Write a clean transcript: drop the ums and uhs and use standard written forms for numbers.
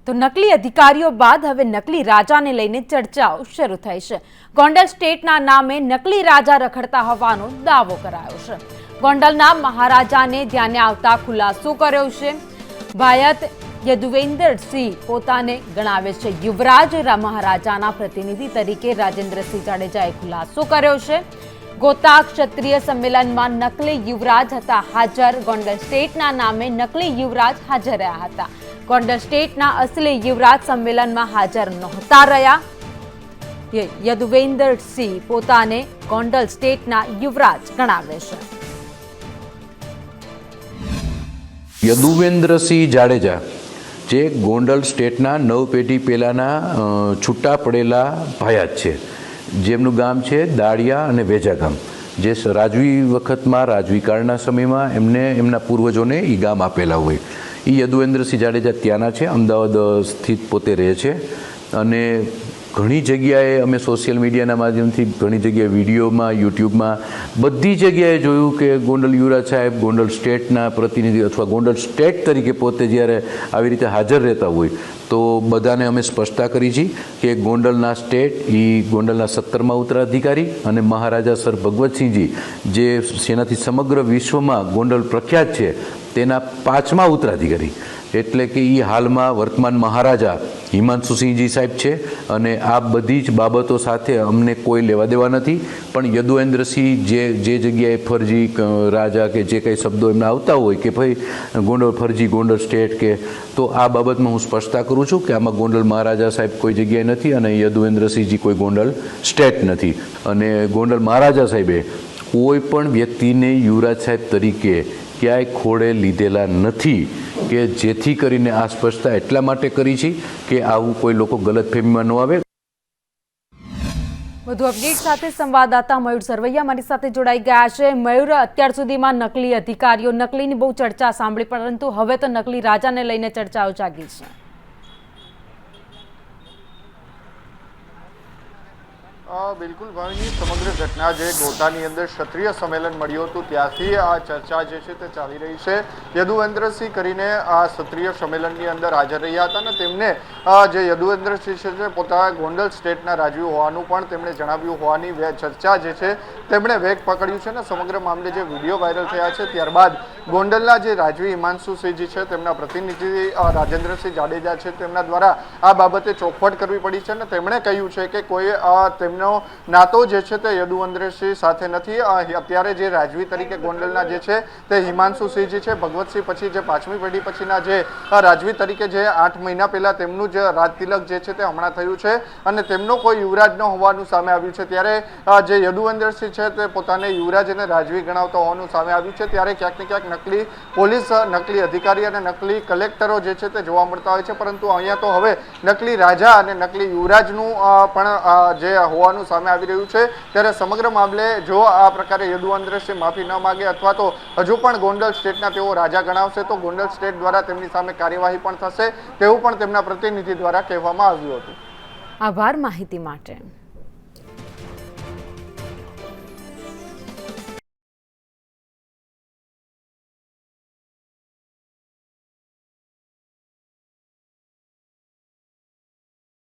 તો નકલી અધિકારીઓ બાદ હવે નકલી રાજાને લઈને ચર્ચાઓ શરૂ થઈ છે। ગોંડલ સ્ટેટના નામે નકલી રાજા રખડતા હોવાનો દાવો કરાયો છે। ગોંડલના મહારાજાને ધ્યાને આવતા ખુલાસો કર્યો છે। ભાયત યદુવેન્દ્રસિંહ પોતાને ગણાવે છે યુવરાજ મહારાજાના પ્રતિનિધિ તરીકે રાજેન્દ્રસિંહ જાડેજાએ ખુલાસો કર્યો છે। ગોતા ક્ષત્રિય સંમેલનમાં નકલી યુવરાજ હતા હાજર। ગોંડલ સ્ટેટના નામે નકલી યુવરાજ હાજર રહ્યા હતા। ગોંડલ સ્ટેટના અસલી યુવરાજ સંમેલનમાં હાજર નહોતા રહ્યા। યદુવેન્દ્રસિંહ પોતાને ગોંડલ સ્ટેટના યુવરાજ ગણાવે છે। યદુવેન્દ્રસિંહ જાડેજા જે ગોંડલ સ્ટેટના 9 પેઢી પહેલાંના છૂટા પડેલા ભાયાત છે, જેમનું ગામ છે દાળિયા અને વેજા ગામ, જે રાજવી વખતમાં રાજવી કાળના સમયમાં એમને એમના પૂર્વજોને એ ગામ આપેલા હોય। એ યદુવેન્દ્રસિંહ જાડેજા ત્યાંના છે, અમદાવાદ સ્થિત પોતે રહે છે। અને ઘણી જગ્યાએ અમે સોશિયલ મીડિયાના માધ્યમથી ઘણી જગ્યાએ વિડીયોમાં, યુટ્યુબમાં બધી જગ્યાએ જોયું કે ગોંડલ યુવરાજ સાહેબ ગોંડલ સ્ટેટના પ્રતિનિધિ અથવા ગોંડલ સ્ટેટ તરીકે પોતે જ્યારે આવી રીતે હાજર રહેતા હોય તો બધાને અમે સ્પષ્ટતા કરી છે કે ગોંડલના સ્ટેટ એ ગોંડલના 17મા ઉત્તરાધિકારી અને મહારાજા સર ભગવતસિંહજી જે જેનાથી સમગ્ર વિશ્વમાં ગોંડલ પ્રખ્યાત છે તેના 5મા ઉત્તરાધિકારી, એટલે કે એ હાલમાં વર્તમાન મહારાજા હિમાંશુસિંહજી સાહેબ છે। અને આ બધી જ બાબતો સાથે અમને કોઈ લેવા દેવા નથી, પણ યદુવેન્દ્રસિંહ જે જગ્યાએ ફરજી રાજા કે જે કંઈ શબ્દો એમને આવતા હોય કે ભાઈ ગોંડલ ફરજી ગોંડલ સ્ટેટ કે, તો આ બાબતમાં હું સ્પષ્ટતા કરું છું કે આમાં ગોંડલ મહારાજા સાહેબ કોઈ જગ્યાએ નથી અને યદુવેન્દ્રસિંહજી કોઈ ગોંડલ સ્ટેટ નથી। અને ગોંડલ મહારાજા સાહેબે કોઈ પણ વ્યક્તિને યુવરાજ સાહેબ તરીકે ક્યાંય ખોળે લીધેલા નથી, કે જેથી કરીને આ સ્પષ્ટતા એટલા માટે કરી છે કે આવું કોઈ લોકો ગલતફહેમીમાં ન આવે। વધુ અપડેટ સાથે સંવાદદાતા મયુર સરવૈયા મારી સાથે જોડાઈ ગયા છે। મયુર, અત્યાર સુધીમાં નકલી અધિકારીઓ, નકલીની બહુ ચર્ચા સાંભળી, પરંતુ હવે તો નકલી રાજાને લઈને ચર્ચાઓ જાગી છે। બિલકુલ ભાવિની, સમગ્ર ઘટના જે ગોતાની અંદર ક્ષત્રિય સંમેલન મળ્યું હતું ત્યાંથી આ ચર્ચા જે છે તે ચાલી રહી છે। યદુવેન્દ્રસિંહ કરીને આ ક્ષત્રિય સંમેલનની અંદર હાજર રહ્યા હતા અને તેમને જે યદુવેન્દ્રસિંહ છે પોતાના ગોંડલ સ્ટેટના રાજવી હોવાનું પણ તેમણે જણાવ્યું હોવાની ચર્ચા જે છે તેમણે વેગ પકડ્યું છે। અને સમગ્ર મામલે જે વિડીયો વાયરલ થયા છે ત્યારબાદ ગોંડલના જે રાજવી હિમાંશુસિંહજી છે તેમના પ્રતિનિધિ રાજેન્દ્રસિંહ જાડેજા છે તેમના દ્વારા આ બાબતે ચોખવટ કરવી પડી છે અને તેમણે કહ્યું છે કે કોઈ તેમનો નાતો જે છે તે યદુવેન્દ્રસિંહ સાથે નથી। અત્યારે જે રાજવી તરીકે ગોંડલના જે છે તે હિમાંશુસિંહજી છે, ભગવતસિંહ પછી જે 5મી પેઢી પછીના જે રાજવી તરીકે જે 8 મહિના પહેલા તેમનું જે રાજતિલક જે છે તે હમણાં થયું છે અને તેમનો કોઈ યુવરાજ ન હોવાનું સામે આવ્યું છે। ત્યારે જે યદુવેન્દ્રસિંહ છે તે પોતાને યુવરાજ અને રાજવી ગણાવતા હોવાનું સામે આવ્યું છે। ત્યારે ક્યાંક ને ક્યાંક નકલી પોલીસ, નકલી અધિકારી અને નકલી કલેક્ટરો જે છે તે જોવા મળતા હોય છે, પરંતુ અહીંયા તો હવે નકલી રાજા અને નકલી યુવરાજનું પણ જે હોવાનું સામે આવી રહ્યું છે। ત્યારે સમગ્ર મામલે જો આ પ્રકારે યદુવેન્દ્રસિંહ માફી ન માગે અથવા તો હજુ પણ ગોંડલ સ્ટેટના તેઓ રાજા ગણાવશે તો ગોંડલ સ્ટેટ દ્વારા તેમની સામે કાર્યવાહી પણ થશે તેવું પણ તેમના પ્રતિનિધિ દ્વારા કહેવામાં આવ્યું હતું। આભાર માહિતી માટે।